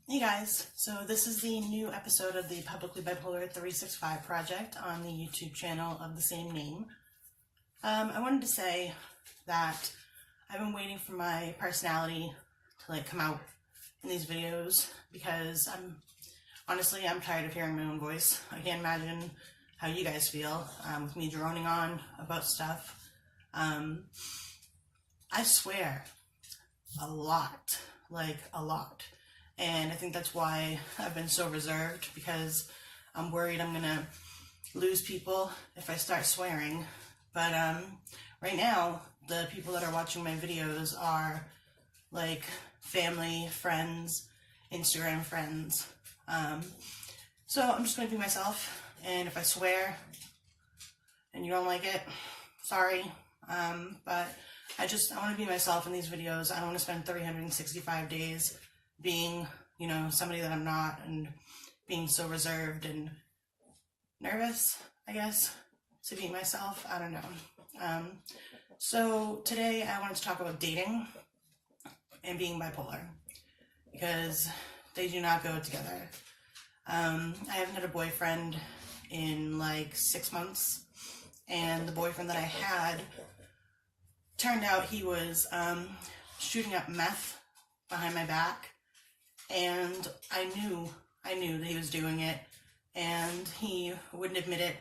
Hey guys, so this is the new episode of the Publicly Bipolar 365 project on the YouTube channel of the same name. I wanted to say that I've been waiting for my personality to come out in these videos because I'm tired of hearing my own voice. I can't imagine how you guys feel with me droning on about stuff. I swear a lot, a lot. And I think that's why I've been so reserved, because I'm worried I'm gonna lose people if I start swearing. But right now, the people that are watching my videos are family, friends, Instagram friends. So I'm just gonna be myself, and if I swear and you don't like it, sorry. But I want to be myself in these videos. I don't want to spend 365 days being, somebody that I'm not, and being so reserved and nervous, I guess, to be myself. I don't know. So today I wanted to talk about dating and being bipolar, because they do not go together. I haven't had a boyfriend in 6 months, and the boyfriend that I had turned out he was shooting up meth behind my back. And I knew that he was doing it, and he wouldn't admit it.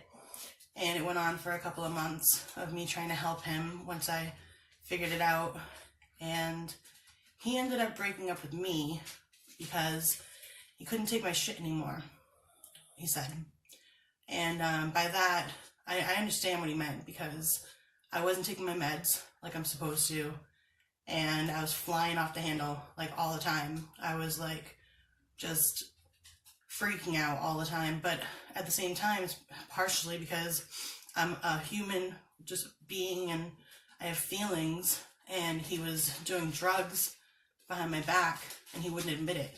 And it went on for a couple of months of me trying to help him once I figured it out. And he ended up breaking up with me because he couldn't take my shit anymore, he said. And by that, I understand what he meant, because I wasn't taking my meds like I'm supposed to. And I was flying off the handle all the time. I was just freaking out all the time. But at the same time, it's partially because I'm a human just being, and I have feelings. And he was doing drugs behind my back, and he wouldn't admit it.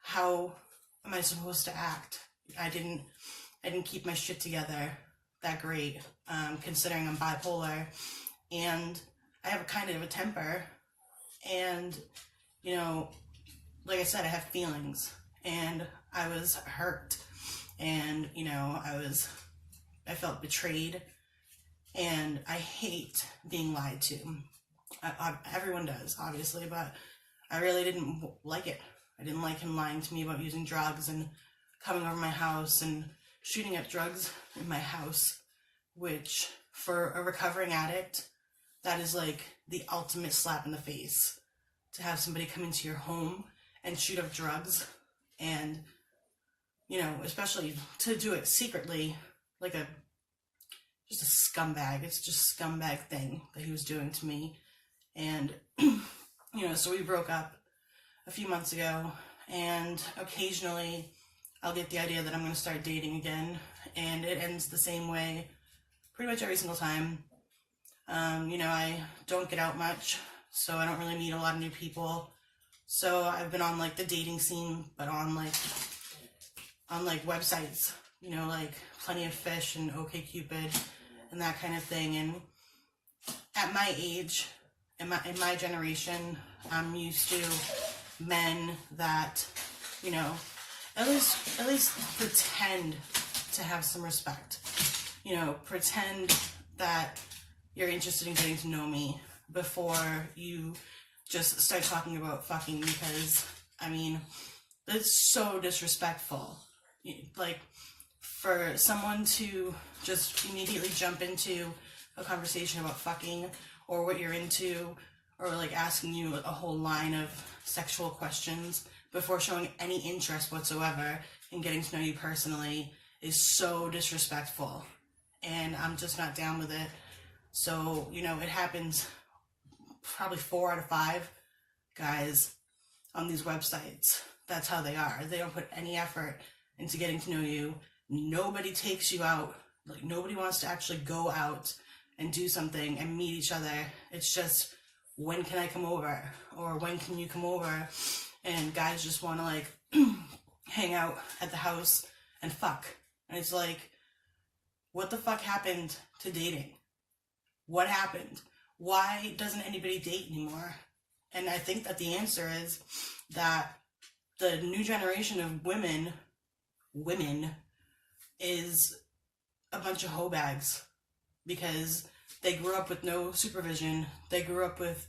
How am I supposed to act? I didn't keep my shit together that great, considering I'm bipolar, and I have a kind of a temper, and, like I said, I have feelings, and I was hurt, and, I felt betrayed, and I hate being lied to. Everyone does, obviously, but I really didn't like it. I didn't like him lying to me about using drugs and coming over my house and shooting up drugs in my house, which, for a recovering addict, that is the ultimate slap in the face, to have somebody come into your home and shoot up drugs, and, especially to do it secretly, just a scumbag. It's just a scumbag thing that he was doing to me. And, so we broke up a few months ago, and occasionally I'll get the idea that I'm going to start dating again, and it ends the same way pretty much every single time. I don't get out much, so I don't really meet a lot of new people. So I've been on the dating scene, but on websites, Plenty of Fish and OkCupid and that kind of thing. And at my age, in my generation, I'm used to men that, at least pretend to have some respect. Pretend that you're interested in getting to know me before you just start talking about fucking, because, it's so disrespectful. For someone to just immediately jump into a conversation about fucking, or what you're into, or asking you a whole line of sexual questions before showing any interest whatsoever in getting to know you personally, is so disrespectful. And I'm just not down with it. So, it happens probably 4 out of 5 guys on these websites. That's how they are. They don't put any effort into getting to know you. Nobody takes you out. Nobody wants to actually go out and do something and meet each other. It's just, when can I come over? Or when can you come over? And guys just want to hang out at the house and fuck. And it's what the fuck happened to dating? What happened? Why doesn't anybody date anymore? And I think that the answer is that the new generation of women is a bunch of hoe bags, because they grew up with no supervision. They grew up with,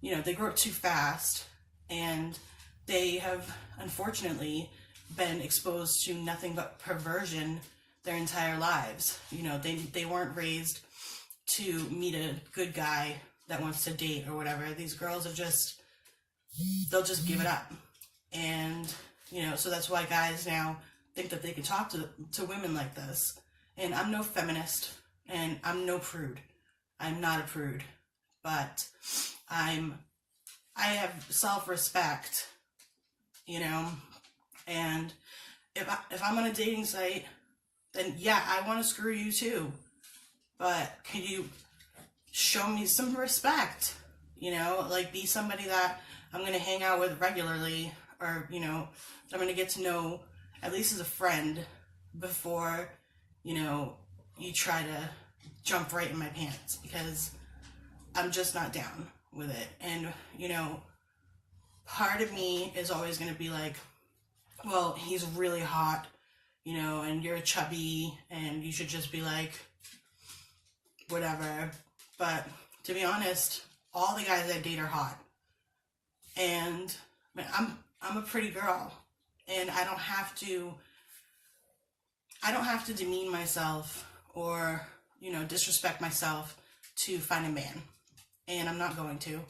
they grew up too fast, and they have unfortunately been exposed to nothing but perversion their entire lives. They weren't raised to meet a good guy that wants to date or whatever. These girls they'll just give it up. And, so that's why guys now think that they can talk to women like this. And I'm no feminist, and I'm no prude. I'm not a prude, but I have self-respect, and if I'm on a dating site, then yeah, I want to screw you too. But can you show me some respect? Like, be somebody that I'm going to hang out with regularly, or, I'm going to get to know at least as a friend before, you try to jump right in my pants, because I'm just not down with it. And, part of me is always going to be like, well, he's really hot, and you're chubby, and you should just be like, whatever. But to be honest, all the guys I date are hot. And I'm a pretty girl, and I don't have to demean myself or, disrespect myself to find a man. And I'm not going to.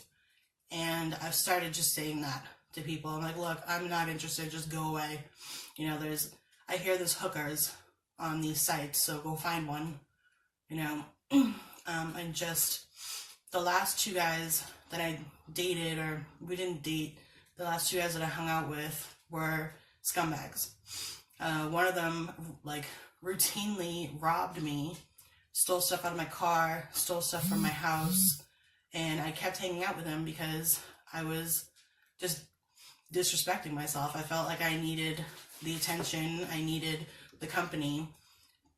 And I've started just saying that to people. I'm like, look, I'm not interested, just go away. I hear there's hookers on these sites, so go find one. And just the last two guys that I dated, or we didn't date, the last two guys that I hung out with were scumbags. One of them, routinely robbed me, stole stuff out of my car, stole stuff from my house, and I kept hanging out with him because I was just disrespecting myself. I felt like I needed the attention, I needed the company,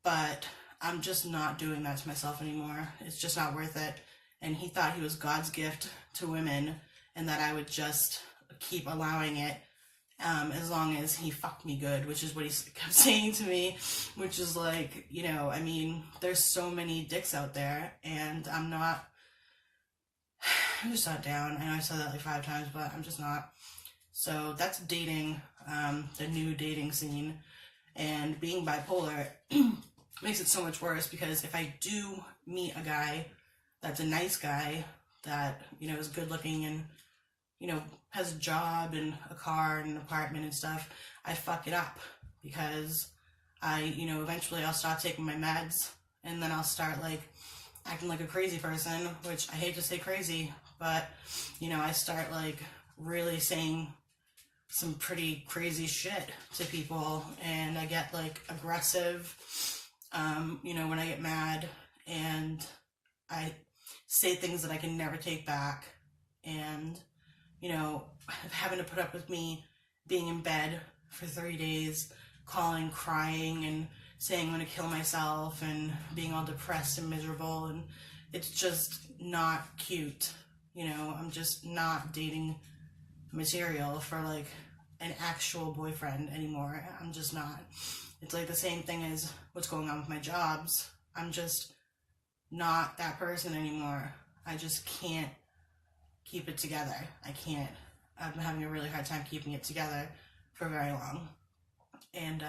but I'm just not doing that to myself anymore. It's just not worth it. And he thought he was God's gift to women, and that I would just keep allowing it as long as he fucked me good, which is what he kept saying to me, which is like, there's so many dicks out there, and I'm just not down. I know I said that like 5 times, but I'm just not. So that's dating, the new dating scene. And being bipolar makes it so much worse, because if I do meet a guy that's a nice guy, that, is good looking and, has a job and a car and an apartment and stuff, I fuck it up, because eventually I'll stop taking my meds, and then I'll start acting like a crazy person, which I hate to say crazy, but, I start really saying some pretty crazy shit to people, and I get aggressive, when I get mad, and I say things that I can never take back, and, having to put up with me being in bed for 3 days, calling, crying, and saying I'm going to kill myself, and being all depressed and miserable, and it's just not cute. I'm just not dating material for an actual boyfriend anymore. I'm just not. It's the same thing as what's going on with my jobs. I'm just not that person anymore. I just can't keep it together. I can't. I've been having a really hard time keeping it together for very long. And,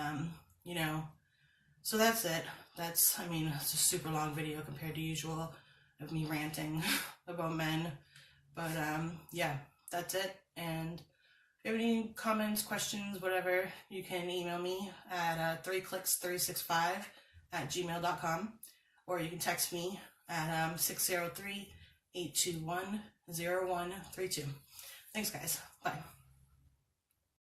so that's it. It's a super long video compared to usual of me ranting about men. But, yeah, that's it. And if you have any comments, questions, whatever, you can email me at 3clicks365@gmail.com, or you can text me at 603-821-0132. Thanks, guys. Bye.